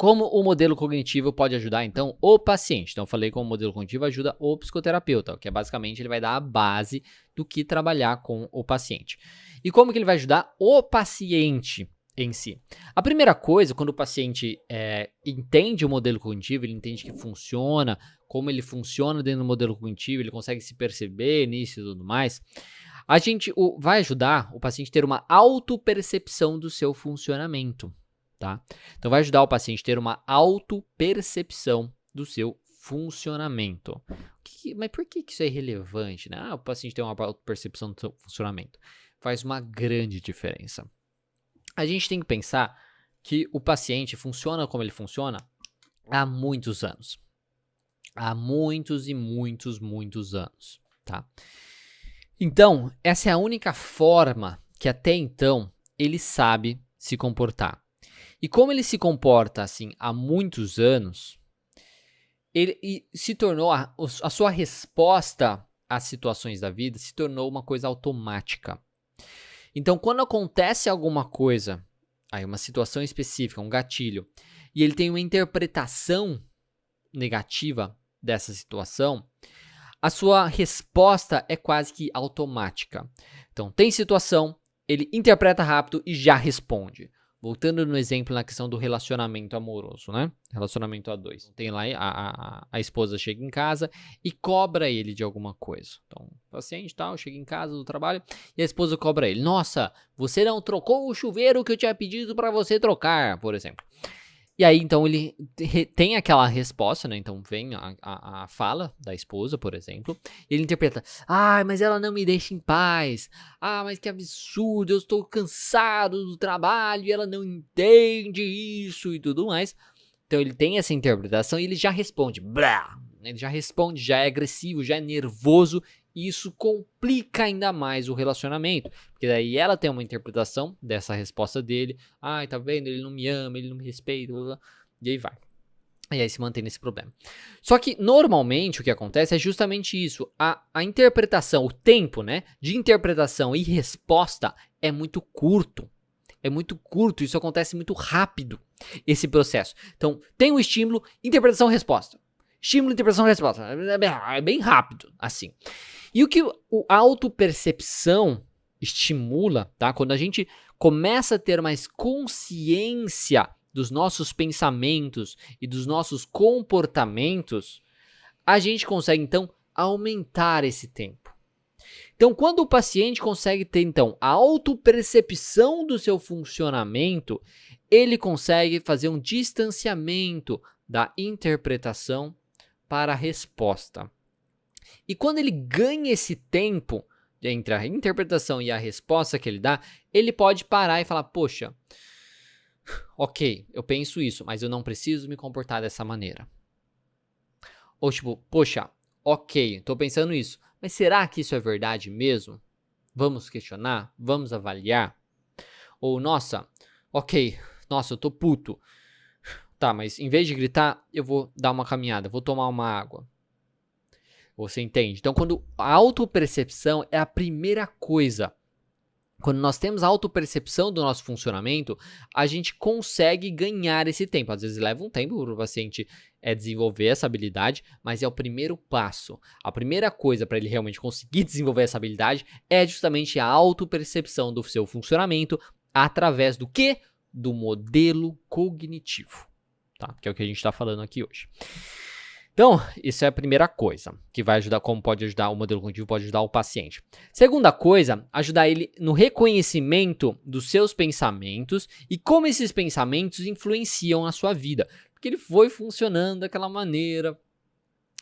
Como o modelo cognitivo pode ajudar, então, o paciente? Então, eu falei como o modelo cognitivo ajuda o psicoterapeuta, que é basicamente ele vai dar a base do que trabalhar com o paciente. E como que ele vai ajudar o paciente em si? A primeira coisa, quando o paciente entende o modelo cognitivo, ele entende que funciona, como ele funciona dentro do modelo cognitivo, ele consegue se perceber nisso e tudo mais, a gente vai ajudar o paciente a ter uma autopercepção do seu funcionamento. Tá? Então, vai ajudar o paciente a ter uma autopercepção do seu funcionamento. Mas por que isso é irrelevante? Né? O paciente tem uma autopercepção do seu funcionamento. Faz uma grande diferença. A gente tem que pensar que o paciente funciona como ele funciona há muitos anos. Há muitos e muitos anos. Tá? Então, essa é a única forma que até então ele sabe se comportar. E como ele se comporta assim há muitos anos, ele se tornou a sua resposta às situações da vida se tornou uma coisa automática. Então, quando acontece alguma coisa, aí uma situação específica, um gatilho, e ele tem uma interpretação negativa dessa situação, a sua resposta é quase que automática. Então, tem situação, ele interpreta rápido e já responde. Voltando no exemplo na questão do relacionamento amoroso, né? Relacionamento a dois. Tem lá, a esposa chega em casa e cobra ele de alguma coisa. Então, o paciente tal, chega em casa do trabalho e a esposa cobra ele. Nossa, você não trocou o chuveiro que eu tinha pedido para você trocar, por exemplo. E aí, então, ele tem aquela resposta, né? Então, vem a fala da esposa, por exemplo, e ele interpreta, mas ela não me deixa em paz. Mas que absurdo, eu estou cansado do trabalho e ela não entende isso e tudo mais. Então, ele tem essa interpretação e ele já responde, blá! Ele já responde, já é agressivo, já é nervoso, e isso complica ainda mais o relacionamento, porque daí ela tem uma interpretação dessa resposta dele, tá vendo, ele não me ama, ele não me respeita, blá, blá, e aí vai. E aí se mantém nesse problema. Só que normalmente o que acontece é justamente isso, a interpretação, o tempo, né, de interpretação e resposta é muito curto. É muito curto, isso acontece muito rápido, esse processo. Então, tem o estímulo, interpretação, resposta. Estímulo, interpretação, resposta. É bem rápido, assim. E o que a autopercepção estimula, tá? Quando a gente começa a ter mais consciência dos nossos pensamentos e dos nossos comportamentos, a gente consegue, então, aumentar esse tempo. Então, quando o paciente consegue ter, então, a autopercepção do seu funcionamento, ele consegue fazer um distanciamento da interpretação para a resposta. E quando ele ganha esse tempo entre a interpretação e a resposta que ele dá, ele pode parar e falar, poxa, ok, eu penso isso, mas eu não preciso me comportar dessa maneira. Ou tipo, poxa, ok, tô pensando isso, mas será que isso é verdade mesmo? Vamos questionar? Vamos avaliar? Ou, nossa, ok, nossa, eu tô puto. Tá, mas em vez de gritar, eu vou dar uma caminhada, vou tomar uma água. Você entende? Então, quando a autopercepção é a primeira coisa, quando nós temos a autopercepção do nosso funcionamento, a gente consegue ganhar esse tempo. Às vezes leva um tempo para o paciente desenvolver essa habilidade, mas é o primeiro passo. A primeira coisa para ele realmente conseguir desenvolver essa habilidade é justamente a autopercepção do seu funcionamento através do quê? Do modelo cognitivo, tá? Que é o que a gente está falando aqui hoje. Então, isso é a primeira coisa que vai ajudar, como pode ajudar o modelo cognitivo, pode ajudar o paciente. Segunda coisa, ajudar ele no reconhecimento dos seus pensamentos e como esses pensamentos influenciam a sua vida. Porque ele foi funcionando daquela maneira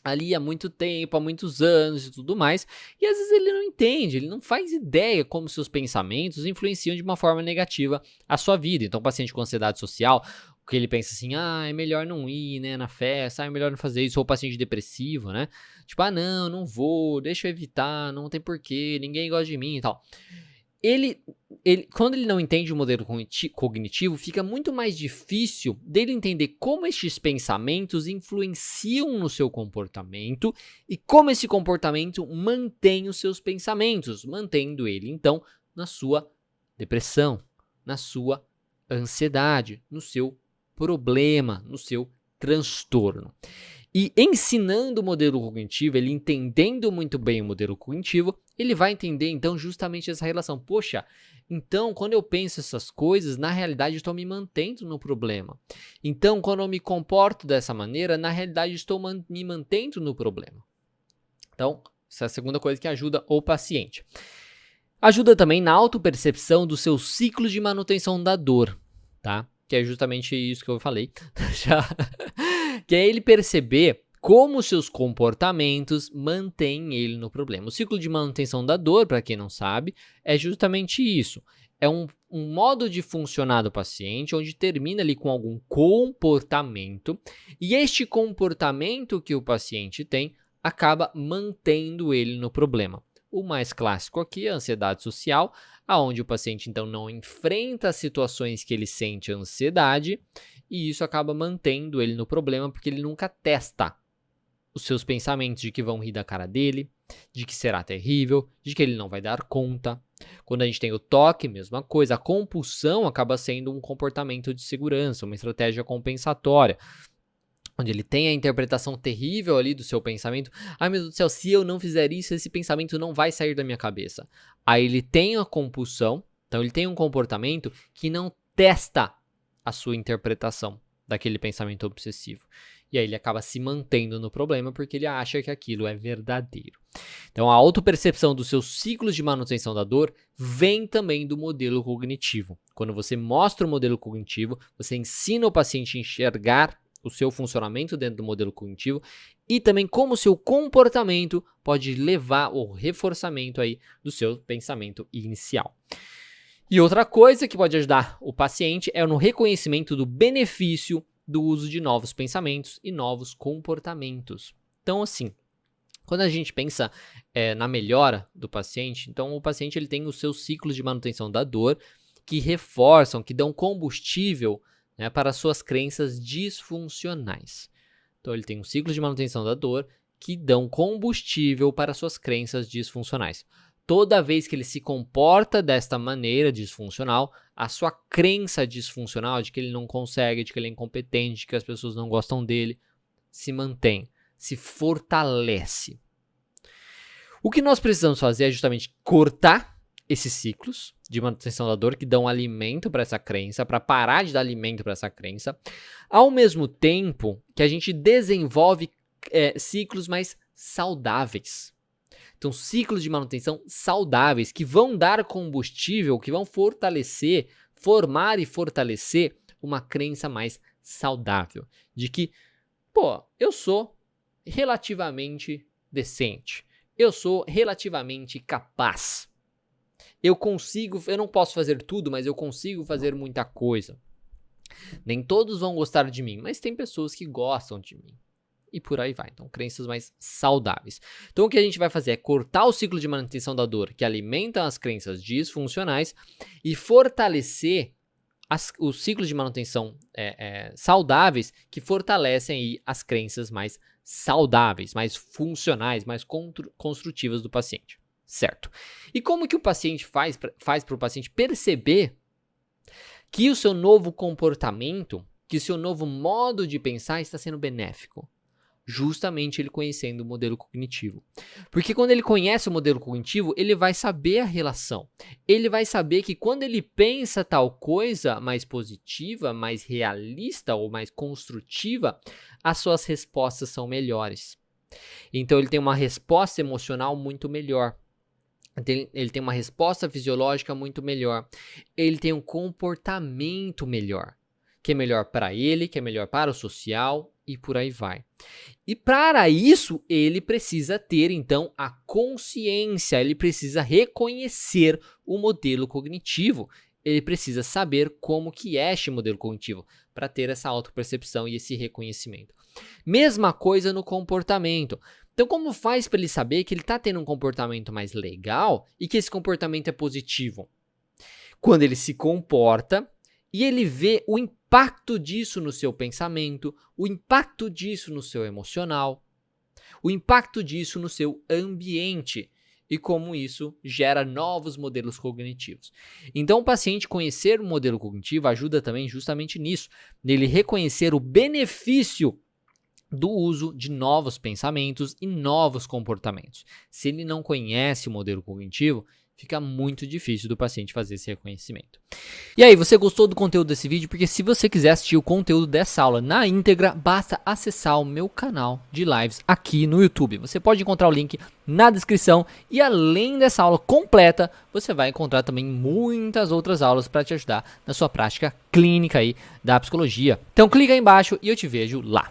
ali há muito tempo, há muitos anos e tudo mais, e às vezes ele não entende, ele não faz ideia como seus pensamentos influenciam de uma forma negativa a sua vida. Então, o paciente com ansiedade social, que ele pensa assim, é melhor não ir, né, na festa, é melhor não fazer isso, ou o paciente depressivo, né, tipo, não vou, deixa eu evitar, não tem porquê, ninguém gosta de mim e tal. Quando ele não entende o modelo cognitivo, fica muito mais difícil dele entender como estes pensamentos influenciam no seu comportamento e como esse comportamento mantém os seus pensamentos, mantendo ele, então, na sua depressão, na sua ansiedade, no seu problema, no seu transtorno. E ensinando o modelo cognitivo, ele entendendo muito bem o modelo cognitivo, ele vai entender então justamente essa relação. Poxa, então quando eu penso essas coisas, na realidade eu estou me mantendo no problema. Então quando eu me comporto dessa maneira, na realidade estou me mantendo no problema. Então, essa é a segunda coisa que ajuda o paciente. Ajuda também na autopercepção do seu ciclo de manutenção da dor, tá? Que é justamente isso que eu falei. Já. Que é ele perceber como seus comportamentos mantêm ele no problema. O ciclo de manutenção da dor, para quem não sabe, é justamente isso. É um modo de funcionar do paciente onde termina ali com algum comportamento e este comportamento que o paciente tem acaba mantendo ele no problema. O mais clássico aqui é a ansiedade social, aonde o paciente então não enfrenta as situações que ele sente ansiedade e isso acaba mantendo ele no problema porque ele nunca testa os seus pensamentos de que vão rir da cara dele, de que será terrível, de que ele não vai dar conta. Quando a gente tem o toque, mesma coisa, a compulsão acaba sendo um comportamento de segurança, uma estratégia compensatória, onde ele tem a interpretação terrível ali do seu pensamento. Ai meu Deus do céu, se eu não fizer isso, esse pensamento não vai sair da minha cabeça. Aí ele tem a compulsão, então ele tem um comportamento que não testa a sua interpretação daquele pensamento obsessivo. E aí ele acaba se mantendo no problema porque ele acha que aquilo é verdadeiro. Então a autopercepção dos seus ciclos de manutenção da dor vem também do modelo cognitivo. Quando você mostra o modelo cognitivo, você ensina o paciente a enxergar o seu funcionamento dentro do modelo cognitivo e também como o seu comportamento pode levar ao reforçamento aí do seu pensamento inicial. E outra coisa que pode ajudar o paciente é no reconhecimento do benefício do uso de novos pensamentos e novos comportamentos. Então, assim, quando a gente pensa na melhora do paciente, então o paciente ele tem os seus ciclos de manutenção da dor que reforçam, que dão combustível, né, para suas crenças disfuncionais. Então, ele tem um ciclo de manutenção da dor que dão combustível para suas crenças disfuncionais. Toda vez que ele se comporta desta maneira disfuncional, a sua crença disfuncional de que ele não consegue, de que ele é incompetente, de que as pessoas não gostam dele, se mantém, se fortalece. O que nós precisamos fazer é justamente cortar esses ciclos de manutenção da dor que dão alimento para essa crença, para parar de dar alimento para essa crença, ao mesmo tempo que a gente desenvolve ciclos mais saudáveis. Então, ciclos de manutenção saudáveis que vão dar combustível, que vão fortalecer, formar e fortalecer uma crença mais saudável. De que, eu sou relativamente decente. Eu sou relativamente capaz. Eu não posso fazer tudo, mas eu consigo fazer muita coisa. Nem todos vão gostar de mim, mas tem pessoas que gostam de mim. E por aí vai. Então, crenças mais saudáveis. Então, o que a gente vai fazer é cortar o ciclo de manutenção da dor que alimentam as crenças disfuncionais e fortalecer os ciclos de manutenção saudáveis que fortalecem aí as crenças mais saudáveis, mais funcionais, mais construtivas do paciente. Certo? E como que o paciente faz para o paciente perceber que o seu novo comportamento, que o seu novo modo de pensar está sendo benéfico? Justamente ele conhecendo o modelo cognitivo. Porque quando ele conhece o modelo cognitivo, ele vai saber a relação. Ele vai saber que quando ele pensa tal coisa mais positiva, mais realista ou mais construtiva, as suas respostas são melhores. Então ele tem uma resposta emocional muito melhor. Ele tem uma resposta fisiológica muito melhor. Ele tem um comportamento melhor. Que é melhor para ele, que é melhor para o social e por aí vai. E para isso, ele precisa ter, então, a consciência, ele precisa reconhecer o modelo cognitivo, ele precisa saber como que é este modelo cognitivo, para ter essa autopercepção e esse reconhecimento. Mesma coisa no comportamento. Então, como faz para ele saber que ele está tendo um comportamento mais legal e que esse comportamento é positivo? Quando ele se comporta e ele vê o impacto disso no seu pensamento, o impacto disso no seu emocional, o impacto disso no seu ambiente. e como isso gera novos modelos cognitivos. Então, o paciente conhecer o modelo cognitivo ajuda também justamente nisso, nele reconhecer o benefício do uso de novos pensamentos e novos comportamentos. Se ele não conhece o modelo cognitivo, fica muito difícil do paciente fazer esse reconhecimento. E aí, você gostou do conteúdo desse vídeo? Porque se você quiser assistir o conteúdo dessa aula na íntegra, basta acessar o meu canal de lives aqui no YouTube. Você pode encontrar o link na descrição e além dessa aula completa, você vai encontrar também muitas outras aulas para te ajudar na sua prática clínica aí da psicologia. Então clica aí embaixo e eu te vejo lá.